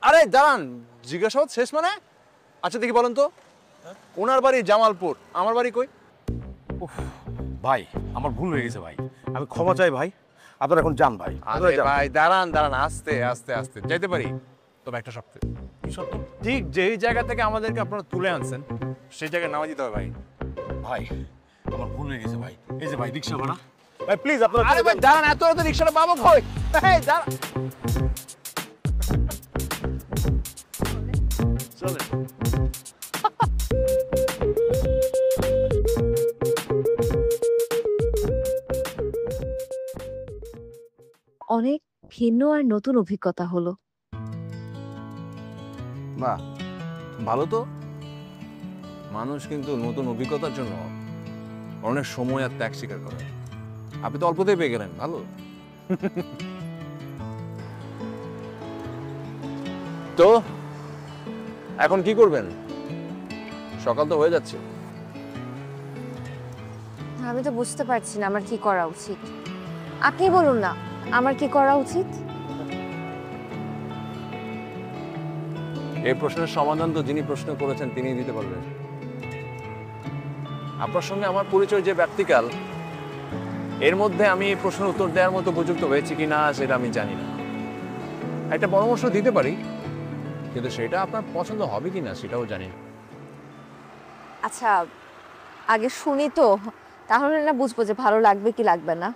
আরে দাঁড়ান, জিজ্ঞাসাবাদ শেষ মানে? আচ্ছা দেখি বলেন তো, ওনার বাড়ি জামালপুর, আমার বাড়ি কই? ভাই আমার ভুল হয়ে গেছে ভাই, আমি ক্ষমা চাই ভাই। আপনারা এখন যান ভাই, আপনারা আরে যান। ভাই দাঁড়ান দাঁড়ান, আস্তে আস্তে আস্তে যাইতে পারি, তবে একটা শর্তে। কি সত্য? ঠিক যেই জায়গা থেকে আমাদেরকে আপনারা তুলে আনছেন সেই জায়গায় নামা দিতে হবে ভাই। ভাই আমার ভুল হয়ে গেছে ভাই, এই যে ভাই রিক্সা ভাড়া। ভাই প্লিজ আপনারা আরে ভাই দাঁড়ান, এত রাতে রিক্সাটা পাবো কই? এই দাঁড়ান, চলেন। অনেক ভিন্ন আর নতুন অভিজ্ঞতা হলো। বাহ, ভালো তো। মানুষ কিন্তু নতুন অভিজ্ঞতার জন্য অনেক সময় আর ত্যাগ স্বীকার করে। আপনি তো অল্পতেই পেয়ে গেলেন, ভালো। তো এখন কি করবেন? সকাল তো হয়ে যাচ্ছে। আমি তো বুঝতে পারছি না আমার কি করা উচিত। আপনি বলুন না আমার কি করা উচিত। এই প্রশ্নের সমাধান তো যিনি প্রশ্ন করেছেন তিনিই দিতে পারবেন। আপনার সঙ্গে আমার পরিচয় যে ব্যক্তিকাল, এর মধ্যে আমি এই প্রশ্নের উত্তর দেওয়ার মতো উপযুক্ত হয়েছি কিনা সেটা আমি জানি না। একটা পরামর্শ দিতে পারি, কিন্তু সেটা আপনার পছন্দ হবে কিনা সেটাও জানি না। আচ্ছা আগে শুনি তো, তাহলে না বুঝবো যে ভালো লাগবে কি লাগবে না।